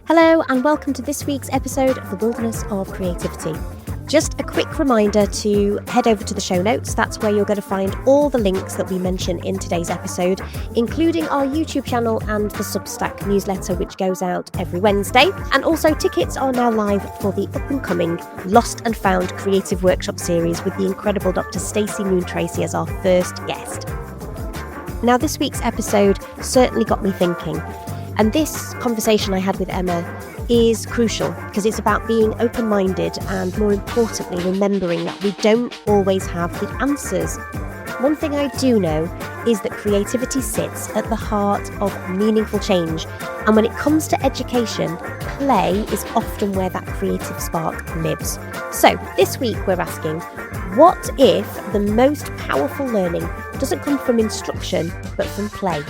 Hello, and welcome to this week's episode of The Wilderness of Creativity. Just a quick reminder to head over to the show notes. That's where you're going to find all the links that we mention in today's episode, including our YouTube channel and the Substack newsletter, which goes out every Wednesday. And also, tickets are now live for the up-and-coming Lost and Found Creative Workshop series with the incredible Dr. Stacey Moon Tracy as our first guest. Now, this week's episode certainly got me thinking. And this conversation I had with Emma is crucial because it's about being open-minded and, more importantly, remembering that we don't always have the answers. One thing I do know is that creativity sits at the heart of meaningful change. And when it comes to education, play is often where that creative spark lives. So this week we're asking, what if the most powerful learning doesn't come from instruction, but from play?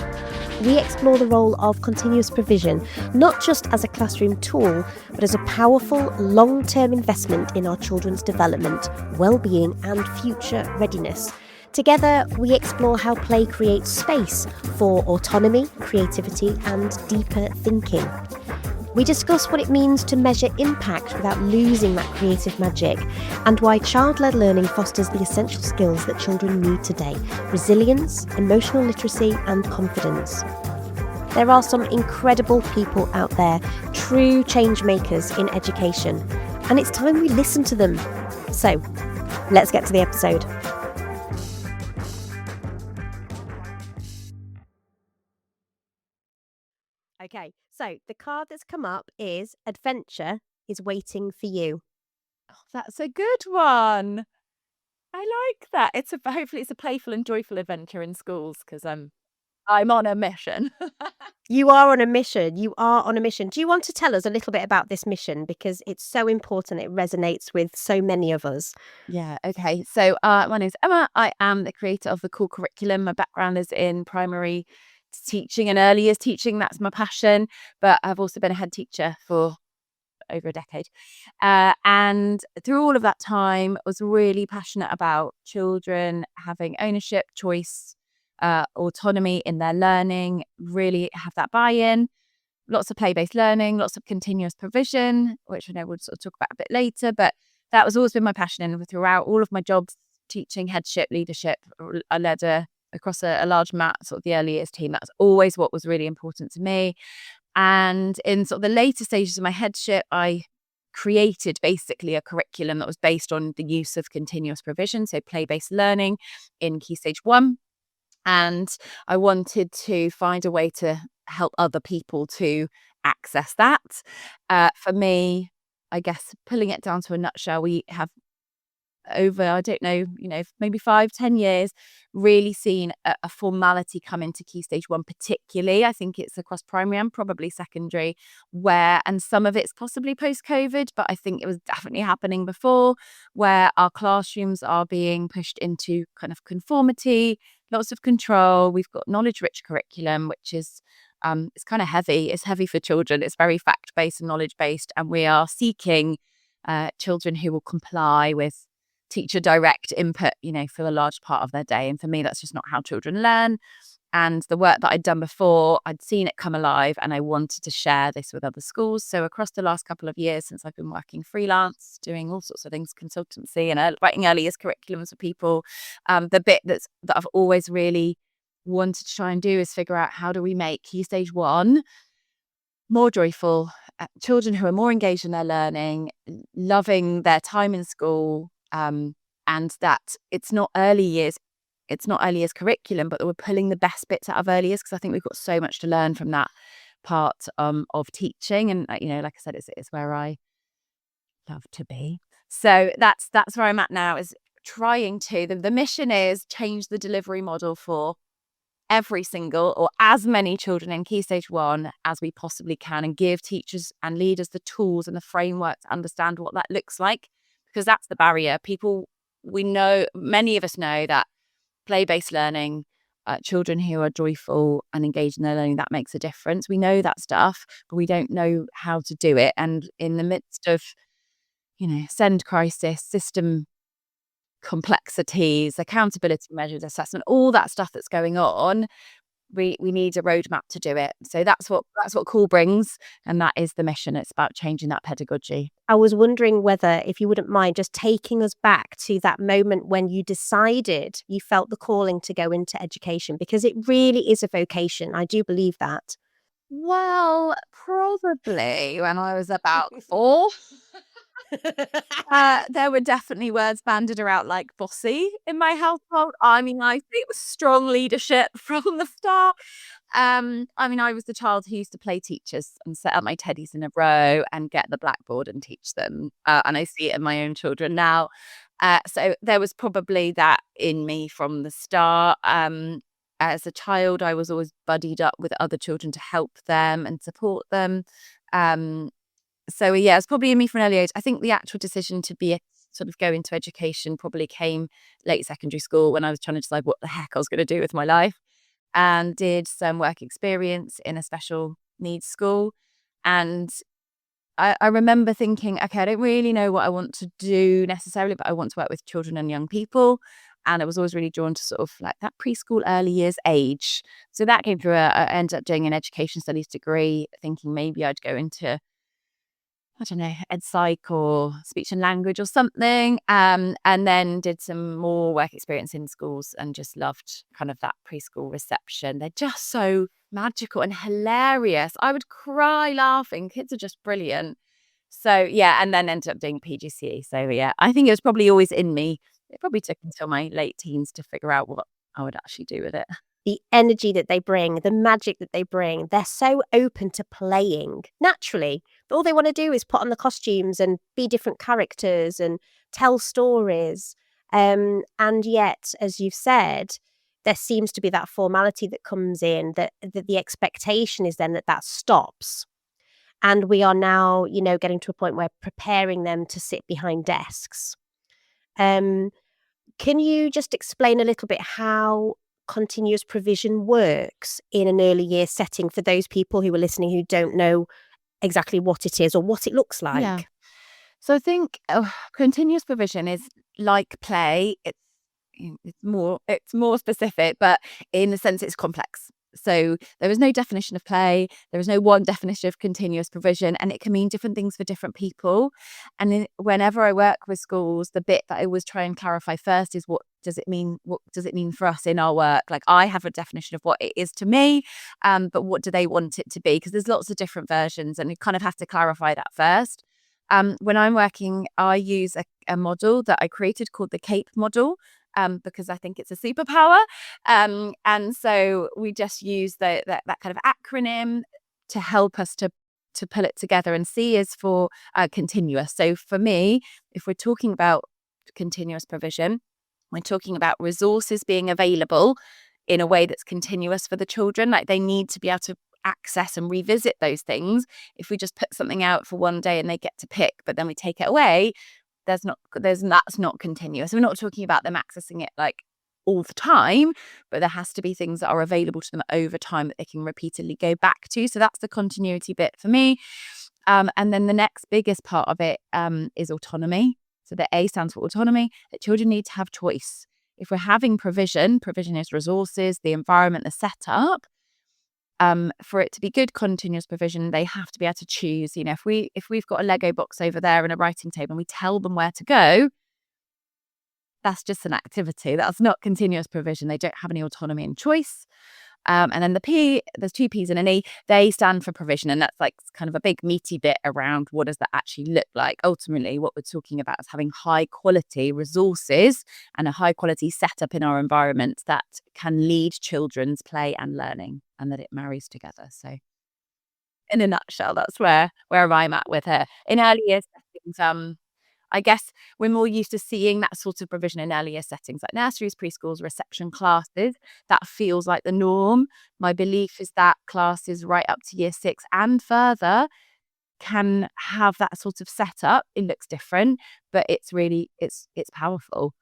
We explore the role of continuous provision, not just as a classroom tool, but as a powerful long-term investment in our children's development, well-being and future readiness. Together, we explore how play creates space for autonomy, creativity and deeper thinking. We discuss what it means to measure impact without losing that creative magic, and why child-led learning fosters the essential skills that children need today: resilience, emotional literacy, and confidence. There are some incredible people out there, true change makers in education, and it's time we listen to them. So, let's get to the episode. Okay, so the card that's come up is Adventure is Waiting for You. That's a good one. I like that. Hopefully it's a playful and joyful adventure in schools because I'm on a mission. You are on a mission. You are on a mission. Do you want to tell us a little bit about this mission? Because it's so important. It resonates with so many of us. Yeah, okay. So my name's Emma. I am the creator of the Cool Curriculum. My background is in primary teaching and early years teaching. That's my passion. But I've also been a head teacher for over a decade. And through all of that time, I was really passionate about children having ownership, choice, autonomy in their learning, really have that buy-in, lots of play-based learning, lots of continuous provision, which I know we'll sort of talk about a bit later, but that was always been my passion. And throughout all of my jobs, teaching, headship, leadership, I led across a large sort of the early years team. That's always what was really important to me. And in sort of the later stages of my headship, I created basically a curriculum that was based on the use of continuous provision, so play-based learning in Key Stage 1. And I wanted to find a way to help other people to access that. For me, I guess pulling it down to a nutshell, we have over, I don't know, maybe 5-10 years, really seen a formality come into Key Stage 1 particularly. I think it's across primary and probably secondary and some of it's possibly post-COVID, but I think it was definitely happening before, where our classrooms are being pushed into kind of conformity, lots of control. We've got knowledge-rich curriculum, which is it's kind of heavy. It's heavy for children. It's very fact-based and knowledge-based, and we are seeking children who will comply with teacher direct input, for a large part of their day. And for me, that's just not how children learn. And the work that I'd done before, I'd seen it come alive and I wanted to share this with other schools. So across the last couple of years, since I've been working freelance, doing all sorts of things, consultancy and writing early years curriculums for people, the bit that I've always really wanted to try and do is figure out how do we make Key Stage 1 more joyful, children who are more engaged in their learning, loving their time in school, and that it's not early years curriculum, but that we're pulling the best bits out of early years, because I think we've got so much to learn from that part of teaching. And like I said, it's where I love to be. So that's where I'm at now, is trying to the mission is change the delivery model for every single or as many children in Key Stage 1 as we possibly can, and give teachers and leaders the tools and the framework to understand what that looks like. Because that's the barrier. Many of us know that play-based learning, children who are joyful and engaged in their learning, that makes a difference. We know that stuff, but we don't know how to do it. And in the midst of, SEND crisis, system complexities, accountability measures, assessment, all that stuff that's going on, we need a roadmap to do it. So that's what Cool brings, and that is the mission. It's about changing that pedagogy. I was wondering whether, if you wouldn't mind, just taking us back to that moment when you decided you felt the calling to go into education, because it really is a vocation. I do believe that. Well, probably when I was about 4. There were definitely words bandied around like bossy in my household. I mean, I think it was strong leadership from the start. I mean, I was the child who used to play teachers and set up my teddies in a row and get the blackboard and teach them. And I see it in my own children now. So there was probably that in me from the start. As a child, I was always buddied up with other children to help them and support them. So yeah, it's probably in me from an early age. I think the actual decision to sort of go into education probably came late secondary school when I was trying to decide what the heck I was going to do with my life, and did some work experience in a special needs school. And I remember thinking, okay, I don't really know what I want to do necessarily, but I want to work with children and young people. And I was always really drawn to sort of like that preschool, early years age. So that came through. I ended up doing an education studies degree, thinking maybe I'd go into, I don't know, ed psych or speech and language or something. And then did some more work experience in schools and just loved kind of that preschool reception. They're just so magical and hilarious. I would cry laughing. Kids are just brilliant. So yeah, and then ended up doing PGCE. So yeah, I think it was probably always in me. It probably took until my late teens to figure out what I would actually do with it. The energy that they bring, the magic that they bring, they're so open to playing naturally. All they want to do is put on the costumes and be different characters and tell stories. And yet, as you've said, there seems to be that formality that comes in, that the expectation is then that stops. And we are now, getting to a point where preparing them to sit behind desks. Can you just explain a little bit how continuous provision works in an early year setting for those people who are listening who don't know exactly what it is or what it looks like? Yeah. So I think continuous provision is like play. It's more specific, but in a sense, it's complex. So there is no definition of play. There is no one definition of continuous provision, and it can mean different things for different people. And whenever I work with schools, the bit that I always try and clarify first is what does it mean? What does it mean for us in our work? Like I have a definition of what it is to me, but what do they want it to be? Because there's lots of different versions, and you kind of have to clarify that first. When I'm working, I use a model that I created called the CAPE model. Because I think it's a superpower. And so we just use that kind of acronym to help us to pull it together. And C is for continuous. So for me, if we're talking about continuous provision, we're talking about resources being available in a way that's continuous for the children. Like they need to be able to access and revisit those things. If we just put something out for one day and they get to pick, but then we take it away, that's not continuous. We're not talking about them accessing it like all the time, but there has to be things that are available to them over time that they can repeatedly go back to. So that's the continuity bit for me. And then the next biggest part of it is autonomy. So the A stands for autonomy, that children need to have choice. If we're having provision is resources, the environment, the setup. For it to be good continuous provision, they have to be able to choose. If we've got a Lego box over there and a writing table and we tell them where to go, that's just an activity. That's not continuous provision. They don't have any autonomy and choice. And then the P, there's 2 P's and an E, they stand for provision. And that's like kind of a big meaty bit around what does that actually look like. Ultimately, what we're talking about is having high quality resources and a high quality setup in our environment that can lead children's play and learning, and that it marries together. So in a nutshell, that's where I'm at with it. In early years settings, I guess we're more used to seeing that sort of provision in earlier settings like nurseries, preschools, reception classes. That feels like the norm. My belief is that classes right up to year 6 and further can have that sort of setup. It looks different, but it's really, it's powerful.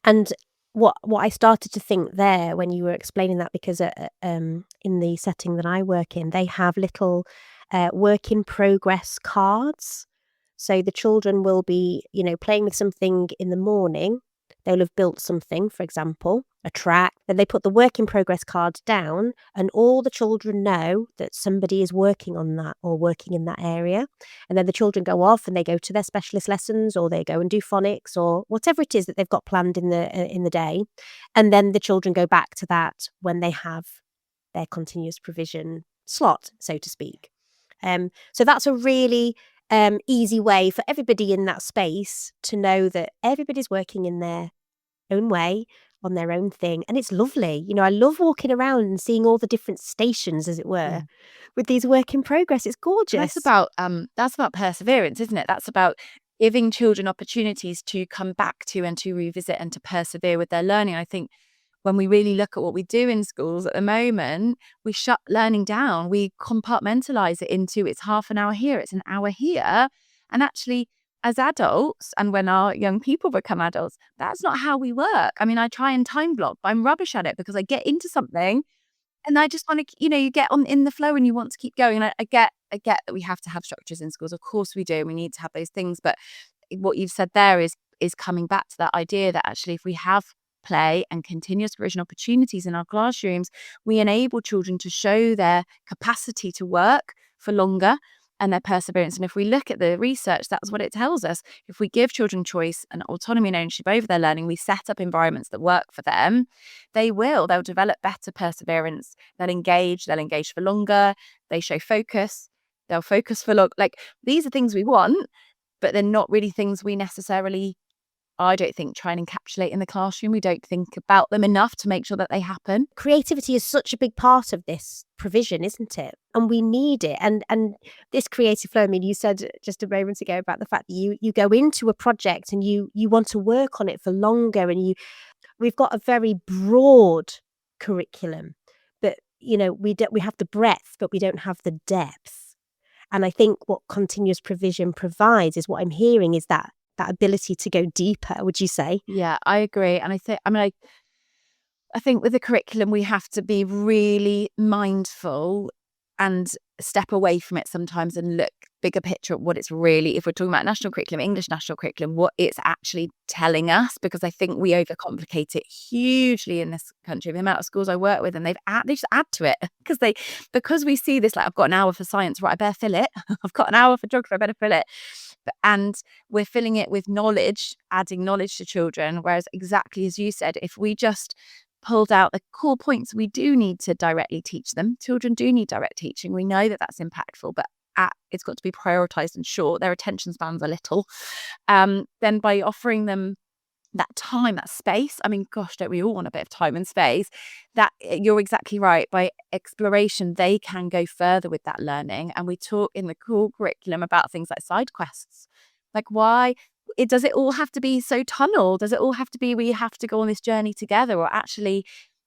And what I started to think there when you were explaining that, because in the setting that I work in, they have little work in progress cards. So the children will be, playing with something in the morning. they'll have built something, for example, a track, then they put the work in progress card down and all the children know that somebody is working on that or working in that area. And then the children go off and they go to their specialist lessons or they go and do phonics or whatever it is that they've got planned in the day. And then the children go back to that when they have their continuous provision slot, so to speak. So that's a really easy way for everybody in that space to know that everybody's working in their own way on their own thing, and it's lovely. I love walking around and seeing all the different stations, as it were, with these work in progress. It's gorgeous. That's about perseverance, isn't it? That's about giving children opportunities to come back to and to revisit and to persevere with their learning. I think when we really look at what we do in schools at the moment, we shut learning down. We compartmentalize it into it's half an hour here, it's an hour here. And actually, as adults, and when our young people become adults, that's not how we work. I mean, I try and time block, but I'm rubbish at it because I get into something and I just want to, you get on in the flow and you want to keep going. And I get that we have to have structures in schools. Of course we do. We need to have those things. But what you've said there is coming back to that idea that actually if we have play and continuous provision opportunities in our classrooms, we enable children to show their capacity to work for longer and their perseverance. And if we look at the research, that's what it tells us. If we give children choice and autonomy and ownership over their learning, we set up environments that work for them, they'll develop better perseverance. They'll engage for longer. They show focus. They'll focus for long. Like, these are things we want, but they're not really things we necessarily, I don't think, try and encapsulate in the classroom. We don't think about them enough to make sure that they happen. Creativity is such a big part of this provision, isn't it? And we need it. And this creative flow, I mean, you said just a moment ago about the fact that you go into a project and you want to work on it for longer, and we've got a very broad curriculum, but we have the breadth, but we don't have the depth. And I think what continuous provision provides is, what I'm hearing is that ability to go deeper, would you say? Yeah, I agree. And I think with the curriculum, we have to be really mindful and step away from it sometimes and look bigger picture at what it's really, if we're talking about national curriculum, English national curriculum, what it's actually telling us, because I think we overcomplicate it hugely in this country. The amount of schools I work with, and they just add to it because we see this, like, I've got an hour for science, right, I better fill it. I've got an hour for geography, I better fill it. And we're filling it with knowledge, adding knowledge to children. Whereas, exactly as you said, if we just pulled out the core points we do need to directly teach them, children do need direct teaching. We know that that's impactful, but it's got to be prioritized and short. Their attention spans are little. Then by offering them that time, that space, I mean, gosh, don't we all want a bit of time and space? That, you're exactly right. By exploration, they can go further with that learning. And we talk in the core curriculum about things like side quests. Like, why does it all have to be so tunnel? Does it all have to be we have to go on this journey together? Or actually,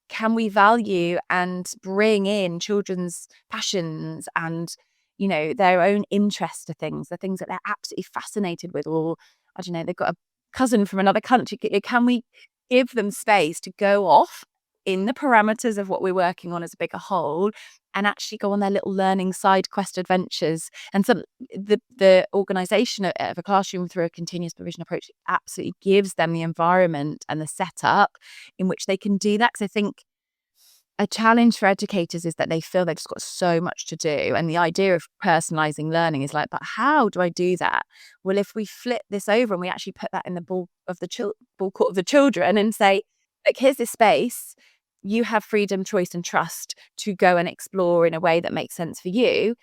can we value and bring in children's passions and their own interest to things, the things that they're absolutely fascinated with, or I don't know, they've got a cousin from another country. Can we give them space to go off in the parameters of what we're working on as a bigger whole and actually go on their little learning side quest adventures? And the organisation of a classroom through a continuous provision approach absolutely gives them the environment and the setup in which they can do that. Because I think a challenge for educators is that they feel they've just got so much to do. And the idea of personalising learning is like, but how do I do that? Well, if we flip this over and we actually put that in the ball court of the children and say, like, here's this space, you have freedom, choice and trust to go and explore in a way that makes sense for you,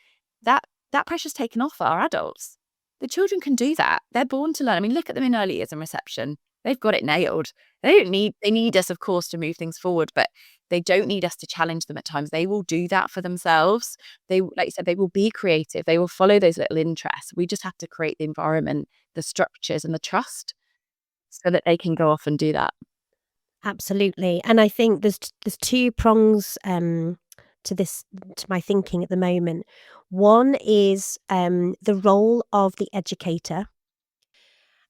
that pressure's taken off our adults. The children can do that. They're born to learn. I mean, look at them in early years and reception. They've got it nailed. They need us, of course, to move things forward, but they don't need us to challenge them at times. They will do that for themselves. They, like you said, they will be creative. They will follow those little interests. We just have to create the environment, the structures and the trust so that they can go off and do that. Absolutely. And I think there's two prongs to my thinking at the moment. One is the role of the educator.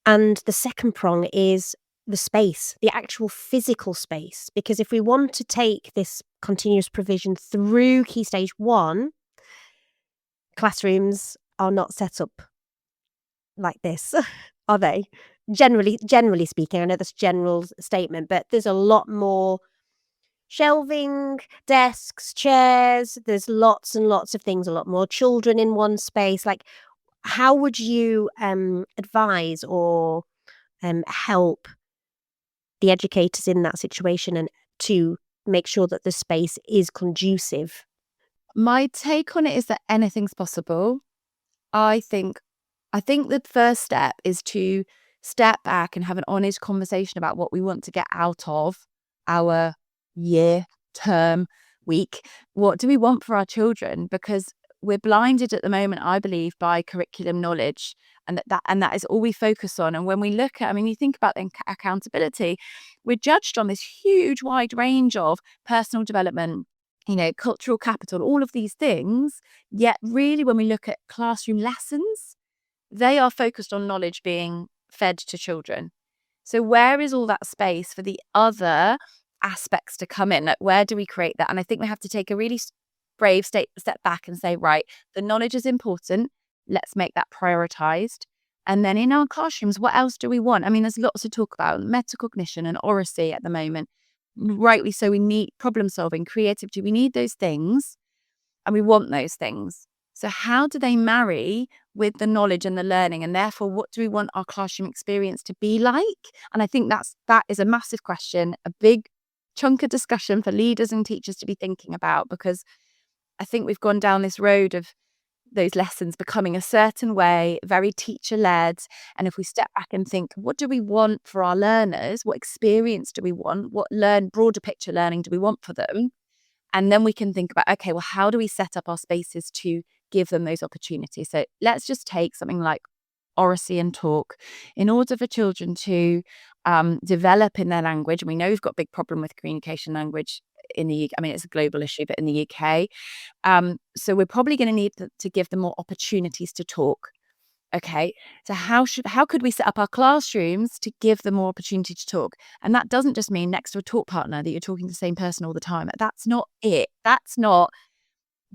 And the second prong is the space, the actual physical space. Because if we want to take this continuous provision through Key Stage 1, classrooms are not set up like this Are they? Generally speaking, I know that's a general statement, but there's a lot more shelving, desks, chairs. There's lots and lots of things, a lot more children in one space. Like, how would you advise or help the educators in that situation and to make sure that the space is conducive? My take on it is that anything's possible. I think I think the first step is to step back and have an honest conversation about what we want to get out of our year, term, week. What do we want for our children? Because we're blinded at the moment, I believe, by curriculum knowledge, and that is all we focus on. And when we look at, I mean, you think about the accountability, we're judged on this huge, wide range of personal development, cultural capital, all of these things. Yet, really, when we look at classroom lessons, they are focused on knowledge being fed to children. So where is all that space for the other aspects to come in? Like, where do we create that? And I think we have to take a really brave step back and say, right, the knowledge is important. Let's make that prioritized. And then in our classrooms, what else do we want? I mean, there's lots to talk about: metacognition and oracy at the moment. Rightly so, we need problem solving, creativity. We need those things, and we want those things. So how do they marry with the knowledge and the learning? And therefore, what do we want our classroom experience to be like? And I think that is a massive question, a big chunk of discussion for leaders and teachers to be thinking about, because I think we've gone down this road of those lessons becoming a certain way, very teacher-led. And if we step back and think, what do we want for our learners? What experience do we want? What broader picture learning do we want for them? And then we can think about, okay, well, how do we set up our spaces to give them those opportunities? So let's just take something like oracy and talk. In order for children to develop in their language, and we know we've got a big problem with communication language in the UK. I mean, it's a global issue, but in the UK. So we're probably going to need to give them more opportunities to talk. Okay, so how could we set up our classrooms to give them more opportunity to talk? And that doesn't just mean next to a talk partner that you're talking to the same person all the time. That's not it. That's not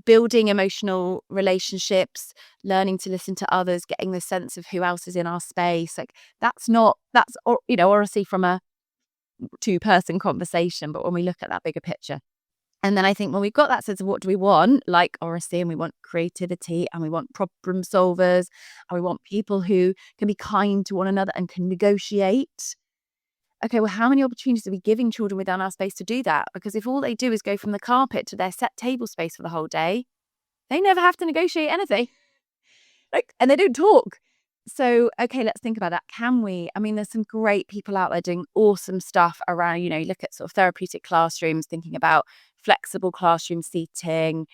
building emotional relationships, learning to listen to others, getting the sense of who else is in our space. Like, that's oracy from a two-person conversation, but when we look at that bigger picture. And then I think when we've got that sense of what do we want, like oracy, and we want creativity, and we want problem solvers, and we want people who can be kind to one another and can negotiate. Okay, well, how many opportunities are we giving children within our space to do that? Because if all they do is go from the carpet to their set table space for the whole day, they never have to negotiate anything. And they don't talk. So, okay, let's think about that. Can we? I mean, there's some great people out there doing awesome stuff around, look at sort of therapeutic classrooms, thinking about flexible classroom seating,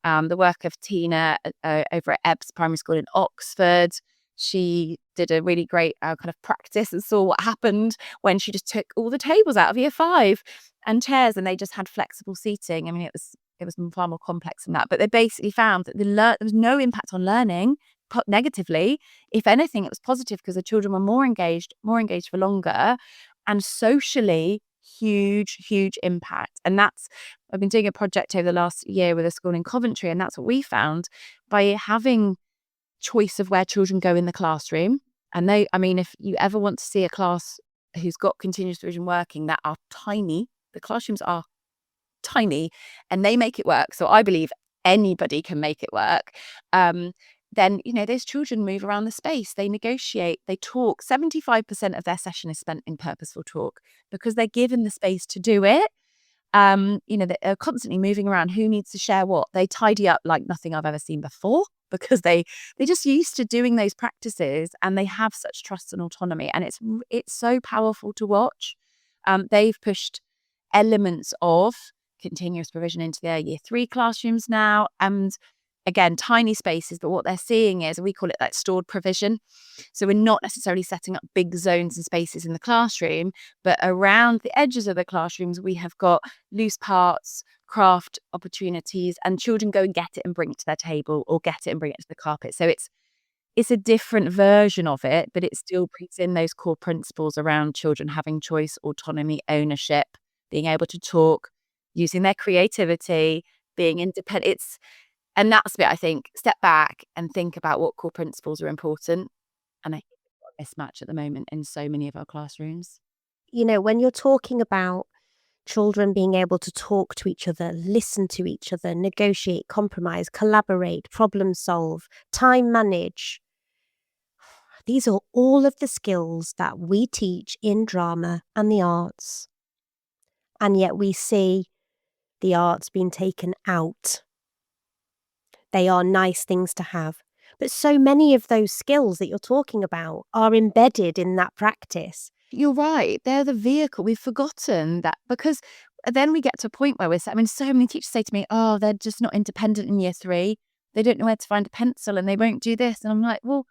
the work of Tina over at Ebbs Primary School in Oxford. She did a really great kind of practice and saw what happened when she just took all the tables out of year 5 and chairs, and they just had flexible seating. I mean, it was far more complex than that, but they basically found that there was no impact on learning negatively. If anything, it was positive because the children were more engaged for longer, and socially huge impact. And I've been doing a project over the last year with a school in Coventry, and that's what we found by having choice of where children go in the classroom. And if you ever want to see a class who's got continuous revision working that are tiny, the classrooms are tiny and they make it work. So I believe anybody can make it work. Then, those children move around the space, they negotiate, they talk. 75% of their session is spent in purposeful talk because they're given the space to do it. They're constantly moving around. Who needs to share what? They tidy up like nothing I've ever seen before because they're just used to doing those practices, and they have such trust and autonomy. And it's so powerful to watch. They've pushed elements of continuous provision into their year 3 classrooms now. And again, tiny spaces, but what they're seeing is, we call it like stored provision. So we're not necessarily setting up big zones and spaces in the classroom, but around the edges of the classrooms, we have got loose parts, craft opportunities, and children go and get it and bring it to their table, or get it and bring it to the carpet. So it's a different version of it, but it still brings in those core principles around children having choice, autonomy, ownership, being able to talk, using their creativity, being independent. And that's the bit, I think, step back and think about what core principles are important. And mismatch at the moment in so many of our classrooms. When you're talking about children being able to talk to each other, listen to each other, negotiate, compromise, collaborate, problem solve, time manage, these are all of the skills that we teach in drama and the arts. And yet we see the arts being taken out. They are nice things to have. But so many of those skills that you're talking about are embedded in that practice. You're right. They're the vehicle. We've forgotten that, because then we get to a point where so many teachers say to me, oh, they're just not independent in year 3. They don't know where to find a pencil and they won't do this. And I'm like, well,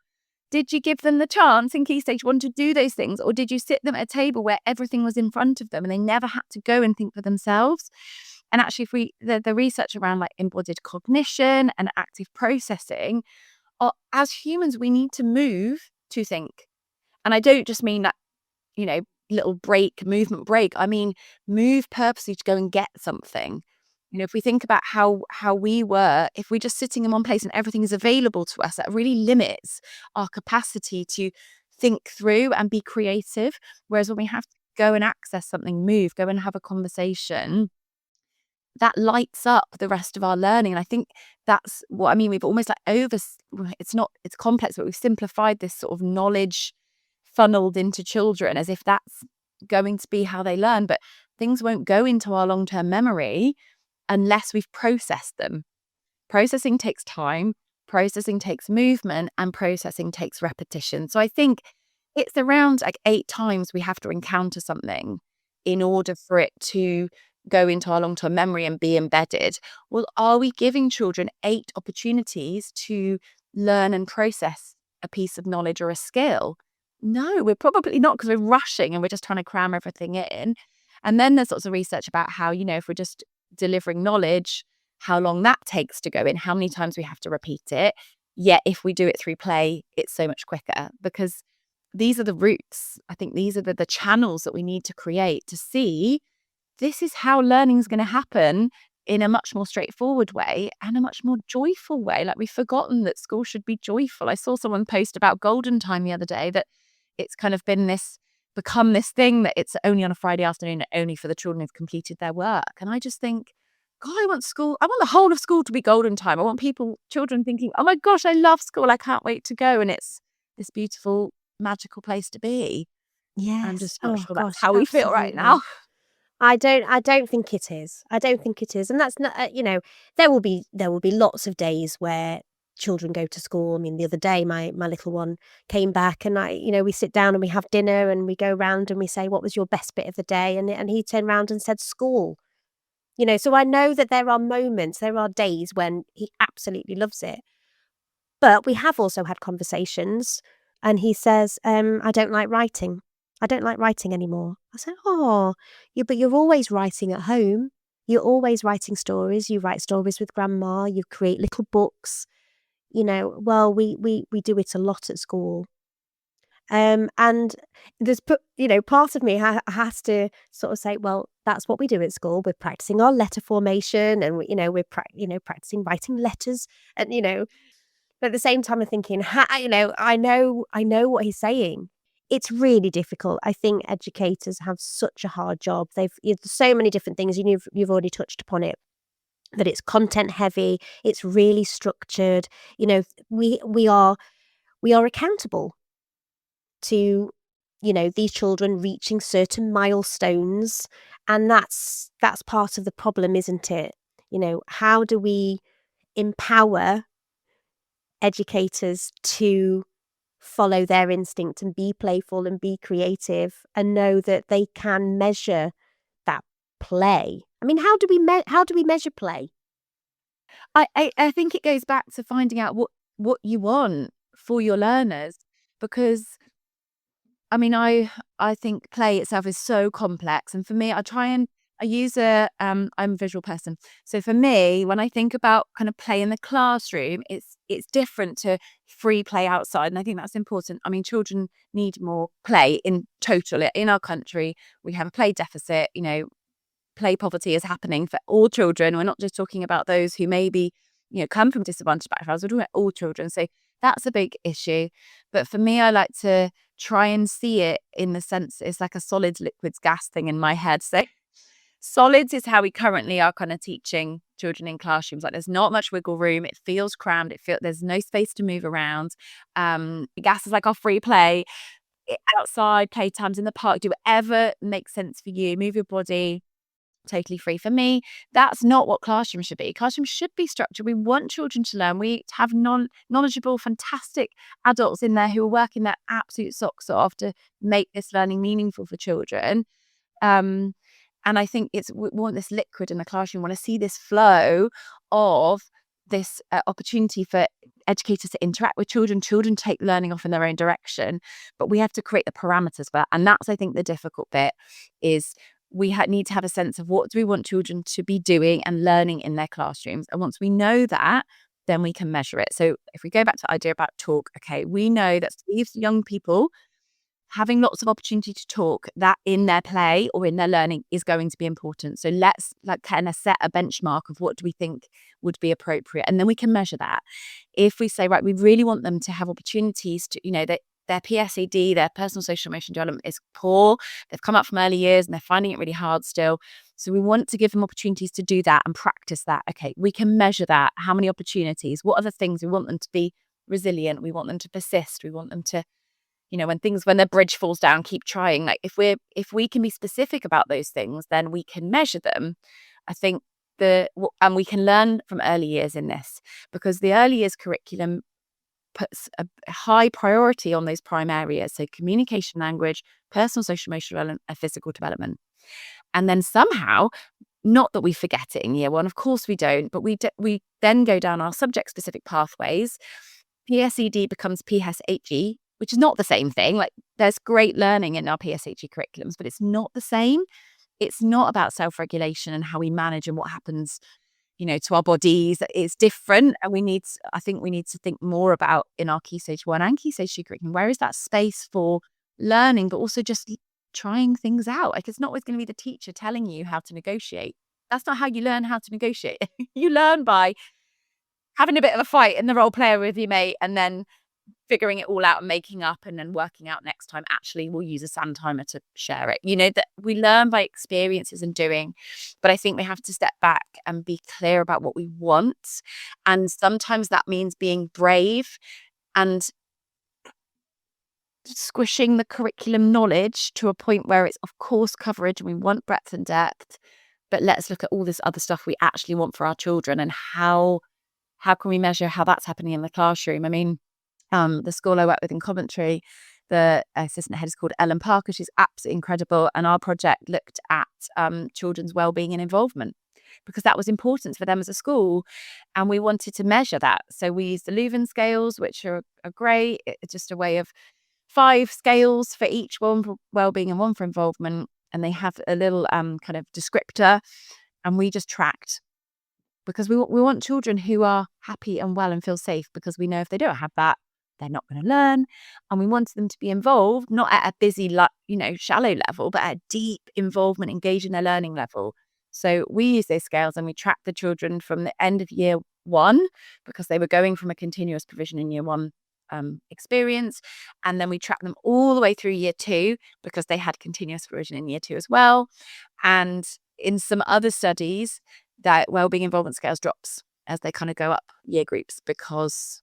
did you give them the chance in Key Stage 1 to do those things? Or did you sit them at a table where everything was in front of them and they never had to go and think for themselves? And actually, if the research around like embodied cognition and active processing, as humans, we need to move to think. And I don't just mean that, little movement break. I mean, move purposely to go and get something. If we think about how we were, if we're just sitting in one place and everything is available to us, that really limits our capacity to think through and be creative. Whereas when we have to go and access something, move, go and have a conversation, that lights up the rest of our learning. And I think that's what I mean. We've almost it's complex, but we've simplified this sort of knowledge funneled into children as if that's going to be how they learn. But things won't go into our long-term memory unless we've processed them. Processing takes time, processing takes movement, and processing takes repetition. So I think it's around like 8 times we have to encounter something in order for it to go into our long-term memory and be embedded. Well, are we giving children 8 opportunities to learn and process a piece of knowledge or a skill? No, we're probably not, because we're rushing and we're just trying to cram everything in. And then there's lots of research about how, if we're just delivering knowledge, how long that takes to go in, how many times we have to repeat it. Yet if we do it through play, it's so much quicker, because these are the roots. I think these are the channels that we need to create to see this is how learning is going to happen in a much more straightforward way and a much more joyful way. Like, we've forgotten that school should be joyful. I saw someone post about Golden Time the other day, that it's kind of become this thing that it's only on a Friday afternoon and only for the children who've completed their work. And I just think, God, I want the whole of school to be Golden Time. I want children thinking, oh my gosh, I love school. I can't wait to go. And it's this beautiful, magical place to be. Yes. I'm just not sure that's gosh, how we feel right absolutely. now. I don't think it is. I don't think it is. And that's not, there will be lots of days where children go to school. I mean, the other day, my little one came back, and we sit down and we have dinner and we go round and we say, what was your best bit of the day? And he turned around and said, school. So I know that there are days when he absolutely loves it. But we have also had conversations, and he says, I don't like writing. I don't like writing anymore. I said, oh, but you're always writing at home. You're always writing stories. You write stories with grandma. You create little books. Well, we do it a lot at school. And there's, part of me has to sort of say, well, that's what we do at school. We're practicing our letter formation, and we're practicing writing letters, and but at the same time, I'm thinking, I know what he's saying. It's really difficult. I think educators have such a hard job. There's so many different things. You've already touched upon it. That it's content heavy. It's really structured. We are accountable to these children reaching certain milestones, and that's part of the problem, isn't it? How do we empower educators to follow their instinct and be playful and be creative and know that they can measure that play? I mean, how do we measure play? I think it goes back to finding out what you want for your learners, because I think play itself is so complex, and for me, I'm a visual person. So for me, when I think about kind of play in the classroom, it's different to free play outside. And I think that's important. I mean, children need more play in total. In our country, we have a play deficit. Play poverty is happening for all children. We're not just talking about those who maybe, come from disadvantaged backgrounds. We're talking about all children. So That's a big issue. But for me, I like to try and see it in the sense it's like a solids, liquids, gas thing in my head. So solids is how we currently are kind of teaching children in classrooms. Like there's not much wiggle room. It feels crammed. There's no space to move around. Gas is like our free play. Outside, playtimes in the park, do whatever makes sense for you. Move your body, totally free. For me, that's not what classrooms should be. Classrooms should be structured. We want children to learn. We have knowledgeable, fantastic adults in there who are working their absolute socks off to make this learning meaningful for children. Um, and I think we want this liquid in the classroom. We want to see this flow of this opportunity for educators to interact with children. Children take learning off in their own direction, but we have to create the parameters for that. And that's, I think, the difficult bit is we need to have a sense of what do we want children to be doing and learning in their classrooms. And once we know that, then we can measure it. So if we go back to the idea about talk, okay, we know that these young people having lots of opportunity to talk, that in their play or in their learning is going to be important. So let's kind of set a benchmark of what do we think would be appropriate. And then we can measure that. If we say, right, we really want them to have opportunities to, their PSED, their personal social emotional development is poor. They've come up from early years and they're finding it really hard still. So we want to give them opportunities to do that and practice that. Okay, we can measure that. How many opportunities? What are the things we want them to be resilient? We want them to persist. We want them to when their bridge falls down, keep trying. Like if we can be specific about those things, then we can measure them. I think and we can learn from early years in this, because the early years curriculum puts a high priority on those prime areas. So communication, language, personal, social, emotional development, and physical development. And then somehow, not that we forget it in year one, of course we don't, but we then go down our subject specific pathways. PSED becomes PSHE, which is not the same thing. Like there's great learning in our PSHE curriculums, but it's not the same. It's not about self-regulation and how we manage and what happens, to our bodies. It's different. And I think we need to think more about in our Key Stage 1 and Key Stage 2 curriculum, where is that space for learning, but also just trying things out. Like it's not always going to be the teacher telling you how to negotiate. That's not how you learn how to negotiate. You learn by having a bit of a fight in the role player with your mate and then figuring it all out and making up and then working out next time, actually, we'll use a sand timer to share it. That we learn by experiences and doing. But I think we have to step back and be clear about what we want. And sometimes that means being brave and squishing the curriculum knowledge to a point where it's, of course, coverage and we want breadth and depth. But let's look at all this other stuff we actually want for our children and how can we measure how that's happening in the classroom. I mean, the school I work with in Coventry, the assistant head is called Ellen Parker. She's absolutely incredible. And our project looked at children's wellbeing and involvement, because that was important for them as a school. And we wanted to measure that. So we used the Leuven scales, which are great. It's just a way of 5 scales for each, one for wellbeing and one for involvement. And they have a little kind of descriptor. And we just tracked, because we want children who are happy and well and feel safe, because we know if they don't have that, they're not going to learn. And we wanted them to be involved, not at a busy, shallow level, but at a deep involvement, engage in their learning level. So we use those scales and we track the children from the end of year 1, because they were going from a continuous provision in year 1 experience. And then we track them all the way through year 2, because they had continuous provision in year 2 as well. And in some other studies, that wellbeing involvement scales drops as they kind of go up year groups, because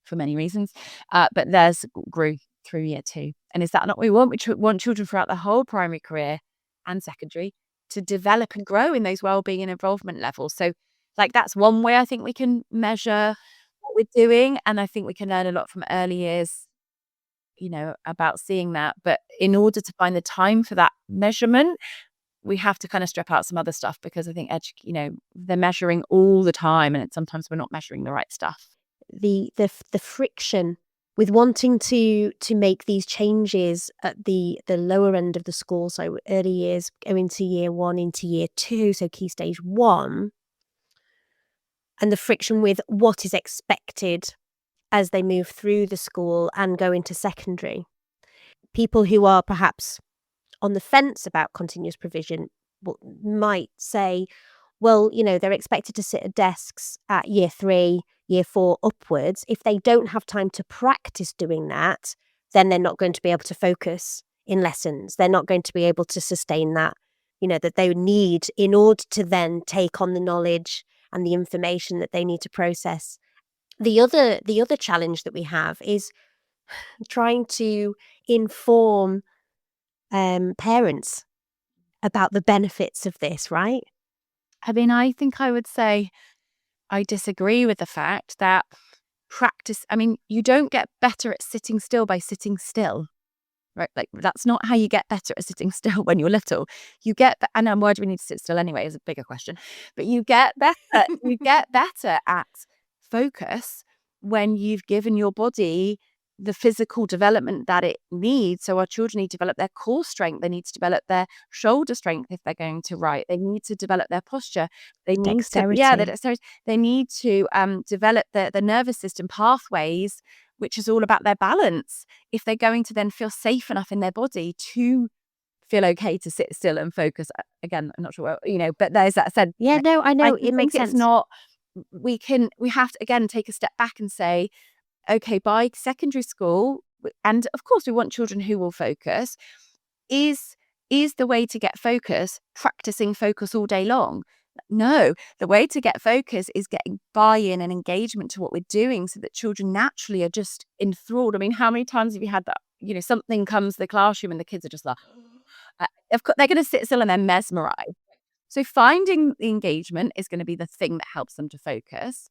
for many reasons, but theirs grew through year 2. And is that not what we want? We want children throughout the whole primary career and secondary to develop and grow in those wellbeing and involvement levels. So that's one way I think we can measure what we're doing. And I think we can learn a lot from early years, about seeing that. But in order to find the time for that measurement, we have to kind of strip out some other stuff, because I think they're measuring all the time, and sometimes we're not measuring the right stuff. The friction with wanting to make these changes at the lower end of the school, so early years going to year 1 into year 2, so Key Stage 1, and the friction with what is expected as they move through the school and go into secondary. People who are perhaps on the fence about continuous provision might say, well, they're expected to sit at desks at year 3, year 4 upwards, if they don't have time to practice doing that, then they're not going to be able to focus in lessons. They're not going to be able to sustain that, that they need in order to then take on the knowledge and the information that they need to process. The other challenge that we have is trying to inform parents about the benefits of this, right? I mean, I think I would say I disagree with the fact that you don't get better at sitting still by sitting still, right? Like, that's not how you get better at sitting still when you're little. And why do we need to sit still anyway is a bigger question. But you get better at focus when you've given your body the physical development that it needs. So our children need to develop their core strength. They need to develop their shoulder strength if they're going to write. They need to develop their posture. They need to, Dexterity. the dexterity. They need to develop the nervous system pathways, which is all about their balance. If they're going to then feel safe enough in their body to feel okay to sit still and focus. Again, I'm not sure, but there's that said. Yeah, no, I know. It makes It's sense. not, we have to, again, take a step back and say, okay, by secondary school, and of course we want children who will focus, is the way to get focus practicing focus all day long? No, the way to get focus is getting buy-in and engagement to what we're doing so that children naturally are just enthralled. I mean, how many times have you had that, something comes to the classroom and the kids are just like, of course, they're going to sit still and they're mesmerized. So finding the engagement is going to be the thing that helps them to focus.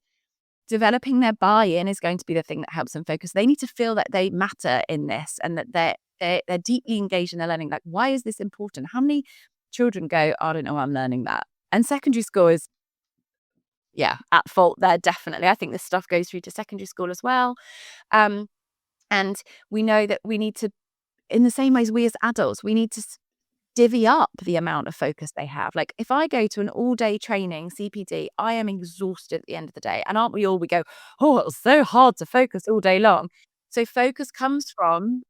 Developing their buy-in is going to be the thing that helps them focus. They need to feel that they matter in this and that they're deeply engaged in their learning. Like, why is this important? How many children go, I don't know why I'm learning that? And secondary school is, at fault there, definitely. I think this stuff goes through to secondary school as well. And we know that we need to, in the same ways we as adults, we need to divvy up the amount of focus they have. Like, if I go to an all-day training, CPD, I am exhausted at the end of the day. And aren't we all? We go, oh, it was so hard to focus all day long. So focus comes from,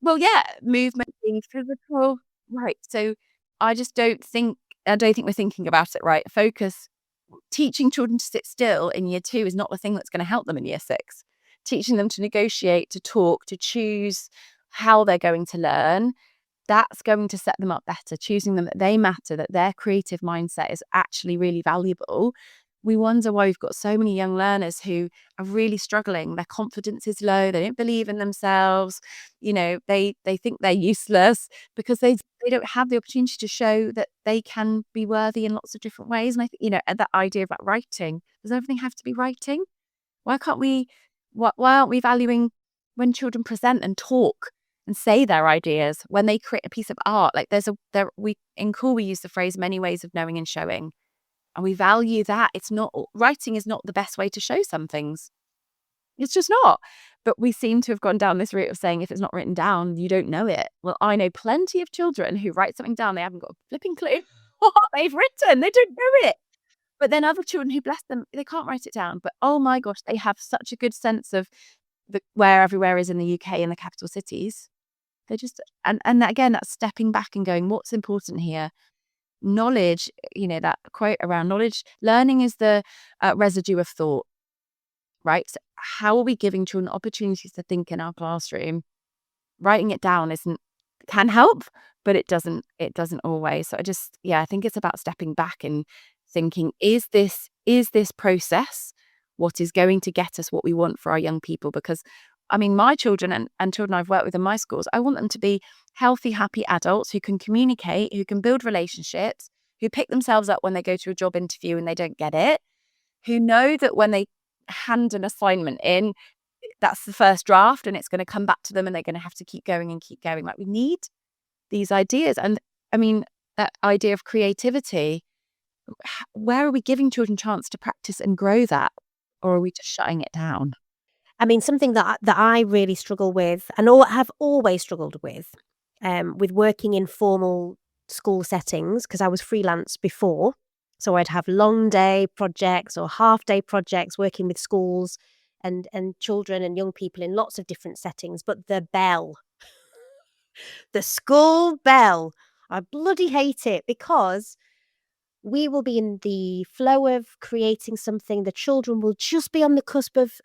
movement, being physical. Right. So I don't think we're thinking about it right. Focus, teaching children to sit still in year 2 is not the thing that's going to help them in year 6. Teaching them to negotiate, to talk, to choose how they're going to learn, that's going to set them up better. Choosing them that they matter, that their creative mindset is actually really valuable. We wonder why we've got so many young learners who are really struggling. Their confidence is low. They don't believe in themselves. They think they're useless because they don't have the opportunity to show that they can be worthy in lots of different ways. And I think, that idea about writing, does everything have to be writing? Why can't we, why aren't we valuing when children present and talk and say their ideas, when they create a piece of art? Like, in COOL we use the phrase many ways of knowing and showing, and we value that. It's not, writing is not the best way to show some things. It's just not. But we seem to have gone down this route of saying if it's not written down, you don't know it. Well, I know plenty of children who write something down, they haven't got a flipping clue what they've written. They don't know it. But then other children who, bless them, they can't write it down. But oh my gosh, they have such a good sense of where everywhere is in the UK and the capital cities. They just, and again, that's stepping back and going, what's important here? Knowledge, that quote around knowledge, learning is the residue of thought, right? So how are we giving children opportunities to think in our classroom? Writing it down can help, but it doesn't always. So I think it's about stepping back and thinking, is this process what is going to get us what we want for our young people? Because I mean, my children and children I've worked with in my schools, I want them to be healthy, happy adults who can communicate, who can build relationships, who pick themselves up when they go to a job interview and they don't get it, who know that when they hand an assignment in, that's the first draft and it's going to come back to them and they're going to have to keep going and keep going. Like, we need these ideas. And I mean, that idea of creativity, where are we giving children chance to practice and grow that? Or are we just shutting it down? I mean, something that I really struggle with, and have always struggled with working in formal school settings, because I was freelance before. So I'd have long day projects or half day projects working with schools and children and young people in lots of different settings. But the school bell, I bloody hate it, because we will be in the flow of creating something. The children will just be on the cusp of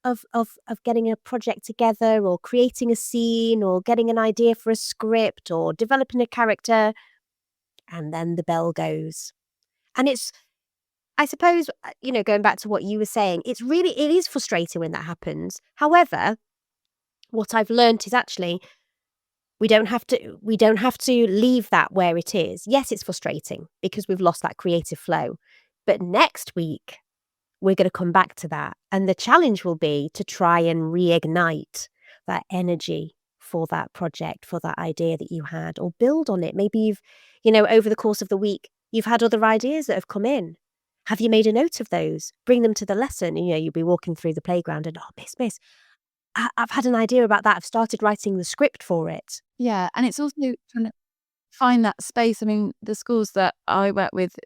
getting a project together, or creating a scene, or getting an idea for a script, or developing a character, and then the bell goes. And it's, I suppose, going back to what you were saying, it is frustrating when that happens. However, what I've learned is actually we don't have to leave that where it is. Yes, it's frustrating because we've lost that creative flow. But next week, we're going to come back to that. And the challenge will be to try and reignite that energy for that project, for that idea that you had, or build on it. Maybe over the course of the week, you've had other ideas that have come in. Have you made a note of those? Bring them to the lesson. You'll be walking through the playground and, oh, miss, I've had an idea about that. I've started writing the script for it. Yeah, and it's also trying to find that space. I mean, the schools that I work with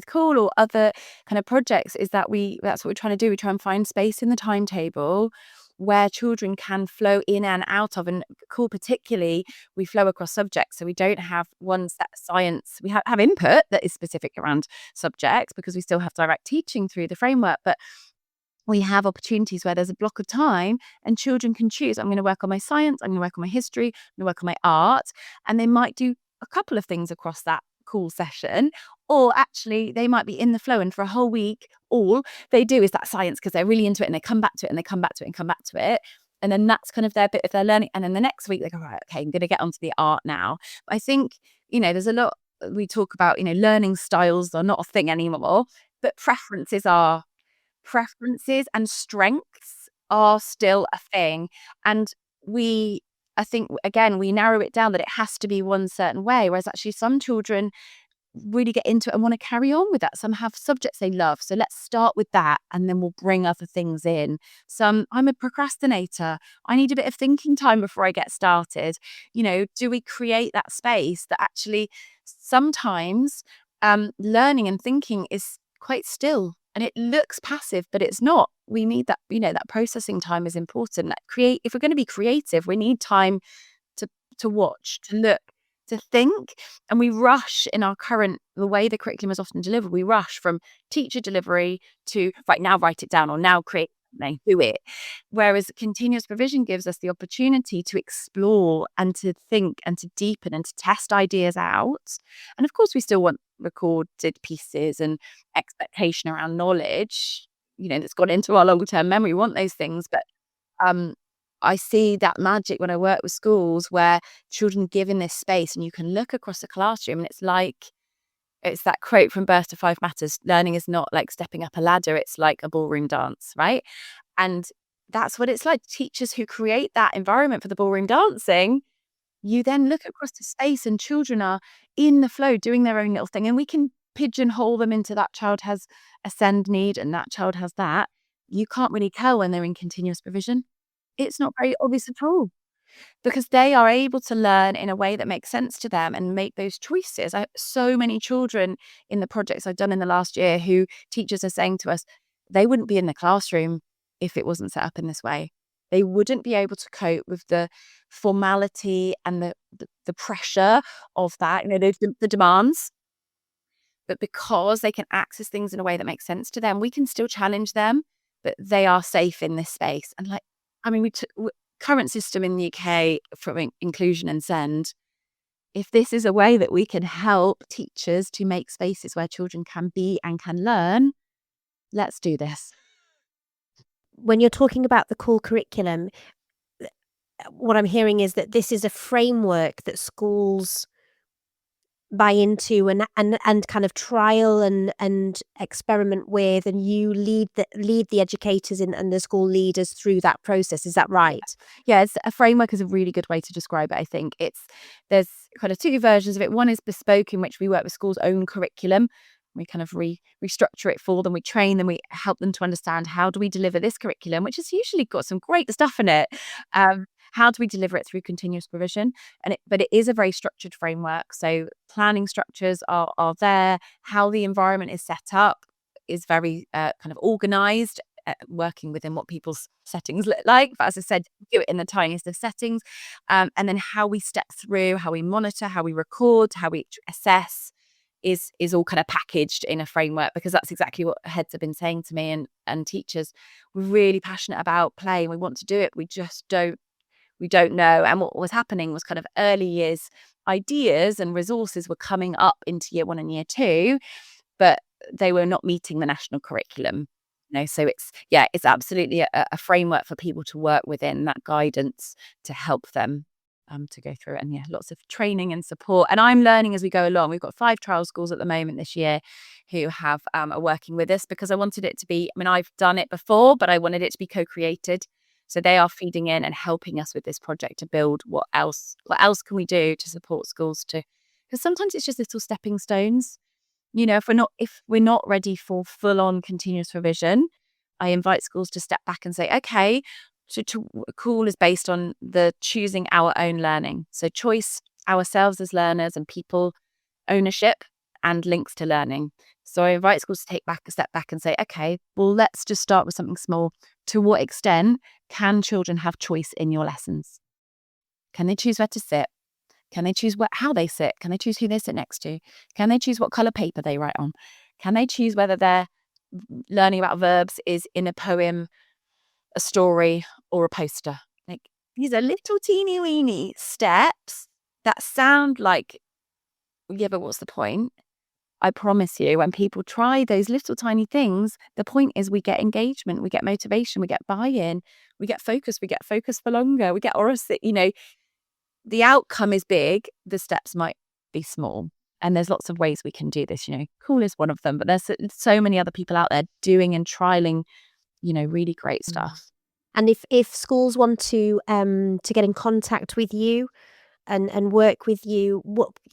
Cool or other kind of projects, is that that's what we're trying to do. We try and find space in the timetable where children can flow in and out of. And Cool particularly, we flow across subjects. So we don't have one set of science. We have input that is specific around subjects because we still have direct teaching through the framework. But we have opportunities where there's a block of time and children can choose, I'm going to work on my science, I'm going to work on my history, I'm going to work on my art. And they might do a couple of things across that Cool session, or actually they might be in the flow and for a whole week all they do is that science because they're really into it, and they come back to it and they come back to it and come back to it. And then that's kind of their bit of their learning. And then the next week they go, right, okay, I'm going to get onto the art now. But I think, there's a lot we talk about, learning styles are not a thing anymore, but preferences and strengths are still a thing. And I think, again, we narrow it down that it has to be one certain way, whereas actually some children really get into it and want to carry on with that. Some have subjects they love. So let's start with that and then we'll bring other things in. I'm a procrastinator. I need a bit of thinking time before I get started. Do we create that space that actually sometimes learning and thinking is quite still and it looks passive, but it's not. We need that, that processing time is important. If we're going to be creative, we need time to watch, to look, to think. And we rush in the way the curriculum is often delivered, we rush from teacher delivery to, right, now write it down, or now create something, do it. Whereas continuous provision gives us the opportunity to explore and to think and to deepen and to test ideas out. And of course, we still want recorded pieces and expectation around knowledge, that's gone into our long-term memory. We want those things. But I see that magic when I work with schools where children given this space and you can look across the classroom and it's that quote from Birth to Five Matters, learning is not like stepping up a ladder, it's like a ballroom dance, right? And that's what it's like. Teachers who create that environment for the ballroom dancing, you then look across the space and children are in the flow doing their own little thing, and we can pigeonhole them into that child has a SEND need and that child has that. You can't really tell when they're in continuous provision. It's not very obvious at all because they are able to learn in a way that makes sense to them and make those choices. I have so many children in the projects I've done in the last year who teachers are saying to us, they wouldn't be in the classroom if it wasn't set up in this way. They wouldn't be able to cope with the formality and the pressure of that, the demands. But because they can access things in a way that makes sense to them, we can still challenge them, but they are safe in this space. And current system in the UK for inclusion and SEND, if this is a way that we can help teachers to make spaces where children can be and can learn, let's do this. When you're talking about the core curriculum, what I'm hearing is that this is a framework that schools buy into and kind of trial and experiment with, and you lead the educators and the school leaders through that process. Is that right? Yeah, a framework is a really good way to describe it. I think there's kind of two versions of it. One is bespoke, in which we work with schools' own curriculum. We kind of restructure it for them. We train them. We help them to understand, how do we deliver this curriculum, which has usually got some great stuff in it. How do we deliver it through continuous provision? But it is a very structured framework. So planning structures are there. How the environment is set up is very kind of organised, working within what people's settings look like. But as I said, do it in the tiniest of settings. And then how we step through, how we monitor, how we record, how we assess is all kind of packaged in a framework, because that's exactly what heads have been saying to me, and teachers. We're really passionate about play and we want to do it. We don't know. And what was happening was kind of early years ideas and resources were coming up into year 1 and year 2, but they were not meeting the national curriculum. So it's absolutely a framework for people to work within, that guidance to help them to go through it. And lots of training and support. And I'm learning as we go along. We've got 5 trial schools at the moment this year who are working with us, because I wanted it to be, I've done it before, but I wanted it to be co-created. So they are feeding in and helping us with this project to build what else can we do to support schools because sometimes it's just little stepping stones. If we're not ready for full on continuous revision, I invite schools to step back and say, okay, so Cool is based on the choosing our own learning. So choice, ourselves as learners and people, ownership, and links to learning. So I invite schools to take a step back and say, okay, well, let's just start with something small. To what extent can children have choice in your lessons? Can they choose where to sit? Can they choose how they sit? Can they choose who they sit next to? Can they choose what colour paper they write on? Can they choose whether their learning about verbs is in a poem, a story, or a poster? Like, these are little teeny weeny steps that sound like, yeah, but what's the point? I promise you, when people try those little tiny things, the point is we get engagement, we get motivation, we get buy-in, we get focus for longer, we get the outcome is big, the steps might be small. And there's lots of ways we can do this. Cool is one of them, but there's so many other people out there doing and trialing, really great stuff. And if schools want to get in contact with you and work with you,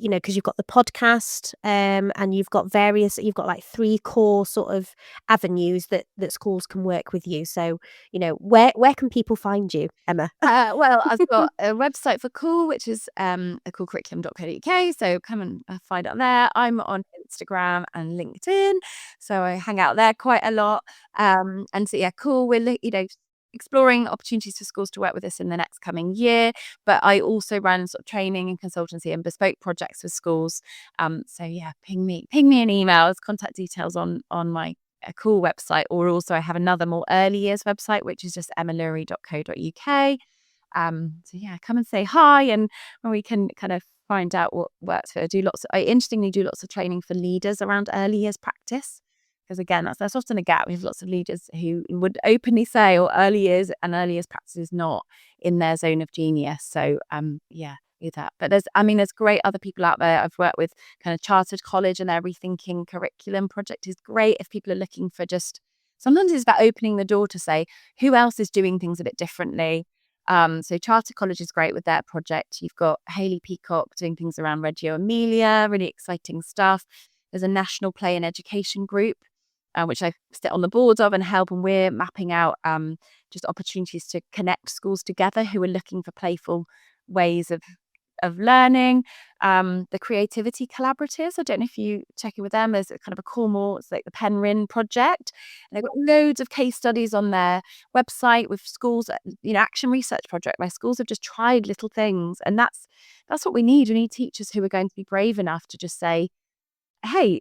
because you've got the podcast and you've got like 3 core sort of avenues that schools can work with you. So, where can people find you, Emma? Well, I've got a website for Cool, which is coolcurriculum.co.uk. So come and find out there. I'm on Instagram and LinkedIn, so I hang out there quite a lot. And so Cool. We're exploring opportunities for schools to work with us in the next coming year. But I also run sort of training and consultancy and bespoke projects with schools. So ping me an email. There's contact details on my Cool website, or also I have another more early years website, which is just emmalurie.co.uk. Come and say hi, and we can kind of find out what works. I interestingly do lots of training for leaders around early years practice. Because again, that's often a gap. We have lots of leaders who would openly say, early years practice is not in their zone of genius. So, do that. But there's great other people out there. I've worked with kind of Chartered College, and their Rethinking Curriculum project is great if people are looking for sometimes it's about opening the door to say, who else is doing things a bit differently? So Chartered College is great with their project. You've got Hayley Peacock doing things around Reggio Emilia, really exciting stuff. There's a national play and education group, which I sit on the board of and help, and we're mapping out just opportunities to connect schools together who are looking for playful ways of learning. The Creativity Collaboratives, I don't know if you check in with them. There's kind of a Cornwall, it's like the Penryn project, and they've got loads of case studies on their website with schools, action research project where schools have just tried little things, and that's what we need. We need teachers who are going to be brave enough to just say, hey,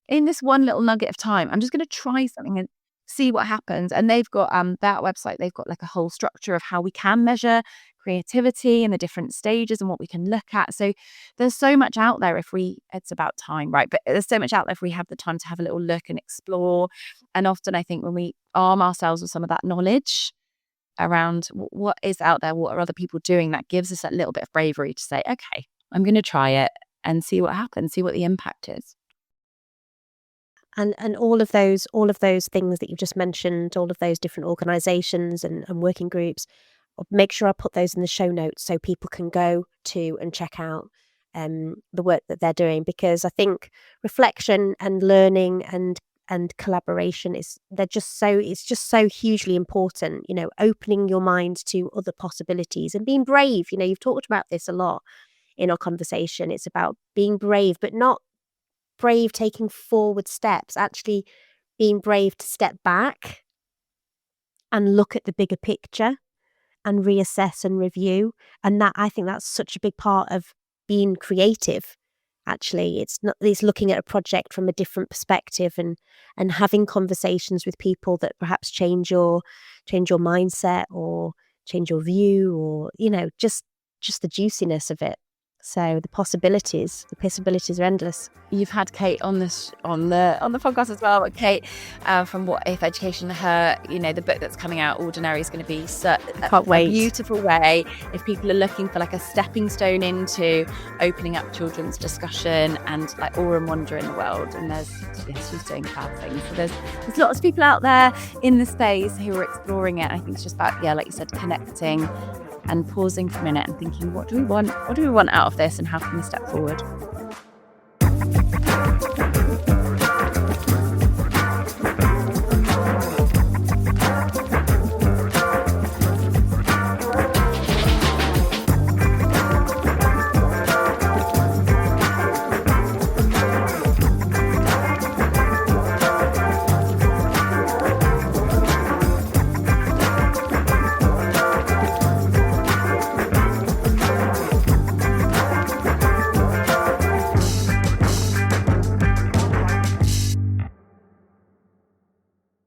in this one little nugget of time, I'm just going to try something and see what happens. And they've got that website, they've got like a whole structure of how we can measure creativity and the different stages and what we can look at. So there's so much out there it's about time, right? But there's so much out there if we have the time to have a little look and explore. And often I think when we arm ourselves with some of that knowledge around what is out there, what are other people doing, that gives us that little bit of bravery to say, okay, I'm going to try it and see what happens, see what the impact is. And all of those things that you've just mentioned, all of those different organisations and working groups, I'll make sure I put those in the show notes so people can go to and check out the work that they're doing, because I think reflection and learning and collaboration it's just so hugely important. Opening your mind to other possibilities and being brave. You've talked about this a lot in our conversation. It's about being brave, but not brave taking forward steps, actually being brave to step back and look at the bigger picture and reassess and review. And I think that's such a big part of being creative actually. It's looking at a project from a different perspective, and having conversations with people that perhaps change your mindset, or change your view, or just the juiciness of it. So the possibilities are endless. You've had Kate on this on the podcast as well. But Kate, from What If Education, the book that's coming out, Ordinary, is going to be Can't wait. a beautiful way if people are looking for like a stepping stone into opening up children's discussion and like awe and wonder in the world. And she's doing fab things. So there's lots of people out there in the space who are exploring it. I think it's just about, like you said, connecting and pausing for a minute and thinking, what do we want out of this, and how can we step forward?